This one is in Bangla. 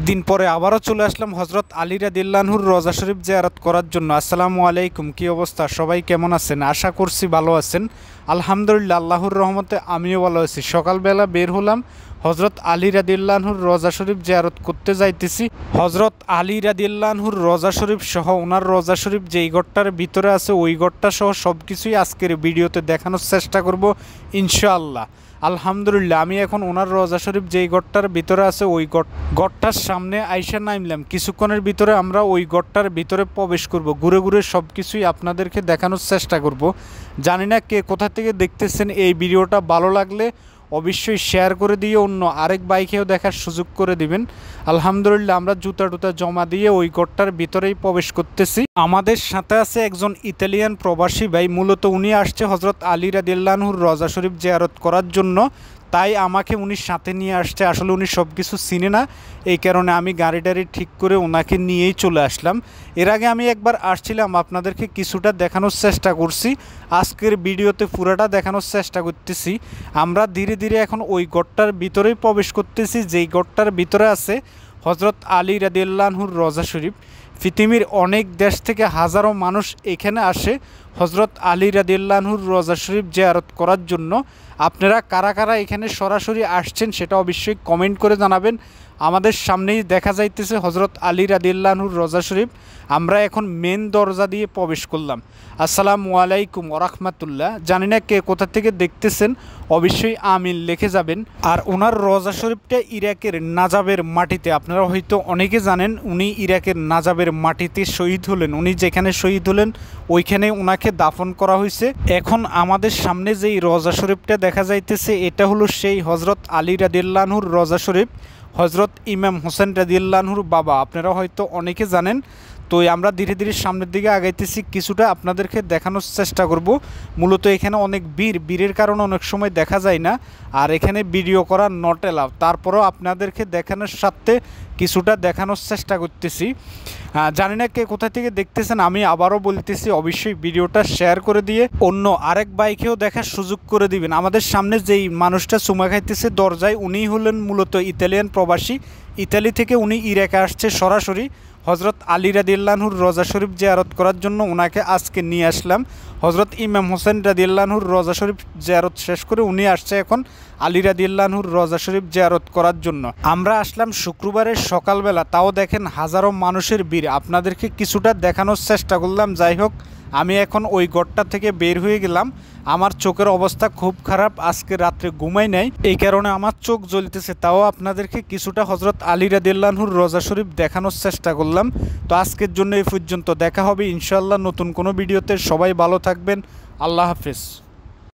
দিন পরে আবারও চলে আসলাম হজরত আলী রাদিয়াল্লাহু আনহুর রওজা শরীফ জিয়ারত করার জন্য। আসসালামু আলাইকুম, কী অবস্থা? সবাই কেমন আছেন? আশা করছি ভালো আছেন। আলহামদুলিল্লাহ, আল্লাহর রহমতে আমিও ভালো আছি। সকালবেলা বের হলাম হজরত আলী রাদিয়াল্লাহু আনহুর রওজা শরীফ জিয়ারত করতে যাইতেছি। হজরত আলী রাদিয়াল্লাহু আনহুর রওজা শরীফ সহ ওনার রওজা শরীফ যেই ঘরটার ভিতরে আছে ওই ঘরটা সহ সব কিছুই আজকের ভিডিওতে দেখানোর চেষ্টা করব ইনশাআল্লাহ। আলহামদুলিল্লাহ, আমি এখন ওনার রওজা শরীফ যেই ঘরটার ভিতরে আছে ওই ঘরটার সামনে আইসা নামলাম। কিছুক্ষণের ভিতরে আমরা ওই ঘরটার ভিতরে প্রবেশ করব। ঘুরে ঘুরে সব কিছুই আপনাদেরকে দেখানোর চেষ্টা করব। জানি না কে কোথা থেকে দেখতেছেন। এই ভিডিওটা ভালো লাগলে অবশ্যই শেয়ার করে দিয়ে অন্য আরেক বাইকেও দেখার সুযোগ করে দিবেন। আলহামদুলিল্লাহ, আমরা জুতা টুতা জমা দিয়ে ওই ঘরটার ভিতরেই প্রবেশ করতেছি। আমাদের সাথে আছে একজন ইতালিয়ান প্রবাসী ভাই। মূলত উনি আসছে হজরত আলী রাদিয়াল্লাহু আনহুর রওজা শরীফ জিয়ারত করার জন্য, তাই আমাকে উনি সাথে নিয়ে আসছে। আসলে উনি সব কিছু চিনে না, এই কারণে আমি গাড়ি ঠিক করে ওনাকে নিয়েই চলে আসলাম। এর আগে আমি একবার আসছিলাম, আপনাদেরকে কিছুটা দেখানোর চেষ্টা করছি। আজকের ভিডিওতে পুরাটা দেখানোর চেষ্টা করতেছি। আমরা ধীরে ধীরে এখন ওই ঘরটার ভিতরেই প্রবেশ করতেছি, যেই ঘরটার ভিতরে আছে হজরত আলী রাদিয়াল্লাহু আনহুর রওজা শরীফ। পৃথিবীর অনেক দেশ থেকে হাজারো মানুষ এখানে আসে হজরত আলী রাদিয়াল্লাহু আনহুর রওজা শরীফ জিয়ারত করার জন্য। আপনারা কারা কারা এখানে সরাসরি আসছেন সেটা অবশ্যই কমেন্ট করে জানাবেন। আমাদের সামনেই দেখা যাইতেছে হজরত আলী রাদিয়াল্লাহু আনহুর রওজা শরীফ। আমরা এখন মেন দরজা দিয়ে প্রবেশ করলাম। আসসালামু আলাইকুম ওয়া রাহমাতুল্লাহ। জানি না কে কোথা থেকে দেখতেছেন, অবশ্যই আমিন লিখে যাবেন। আর ওনার রওজা শরীফটা ইরাকের নাজাবের মাটিতে। আপনারা হয়তো অনেকে জানেন উনি ইরাকের নাজাবের মাটিতে শহীদ হলেন। উনি যেখানে শহীদ হলেন ওইখানে ওনাকে দাফন করা হয়েছে। এখন আমাদের সামনে যেই রওজা শরীফটা দেখা যাইতেছে এটা হলো সেই হজরত আলী রাদিয়াল্লাহু আনহুর রওজা শরীফ। হজরত ইমাম হোসেন রাদিয়াল্লাহু আনহুর বাবা। আপনারা হয়তো অনেকে জানেন। তো আমরা ধীরে ধীরে সামনের দিকে আগাইতেছি, কিছুটা আপনাদেরকে দেখানোর চেষ্টা করব। মূলত এখানে অনেক বীরের কারণে অনেক সময় দেখা যায় না, আর এখানে ভিডিও করা নট অ্যালাউ। তারপরেও আপনাদেরকে দেখানোর সাথে কিছুটা দেখানোর চেষ্টা করতেছি। জানি না কে কোথা থেকে দেখতেছেন, আমি আবারও বলতেছি অবশ্যই ভিডিওটা শেয়ার করে দিয়ে অন্য আরেক বাইকেও দেখার সুযোগ করে দিবেন। আমাদের সামনে যেই মানুষটা চুমা খাইতেছে দরজায়, উনি হলেন মূলত ইতালিয়ান প্রবাসী। ইতালি থেকে উনি ইরাকে আসছে সরাসরি হজরত আলী রাদিয়াল্লাহু আনহুর রওজা শরীফ জিয়ারত করার জন্য। ওনাকে আজকে নিয়ে আসলাম। হজরত ইমাম হোসেন রাদিয়াল্লাহু আনহুর রওজা শরীফ জিয়ারত শেষ করে উনি আসছে এখন আলী রাদিয়াল্লাহু আনহুর রওজা শরীফ জিয়ারত করার জন্য। আমরা আসলাম শুক্রবারের সকালবেলা, তাও দেখেন হাজারো মানুষের ভিড়। আপনাদেরকে কিছুটা দেখানোর চেষ্টা করলাম। যাই হোক, আমি এখন ওই ঘরটা থেকে বের হয়ে গেলাম। আমার চোখের অবস্থা খুব খারাপ, আজকে রাত্রে ঘুমাই নাই, এই কারণে আমার চোখ জ্বলতেছে। তাও আপনাদেরকে কিছুটা হজরত আলী রাদিয়াল্লাহু আনহুর রওজা শরীফ দেখানোর চেষ্টা করলাম। তো আজকের জন্য এই পর্যন্ত। দেখা হবে ইনশাআল্লাহ নতুন কোনো ভিডিওতে। সবাই ভালো থাকবেন। আল্লাহ হাফেজ।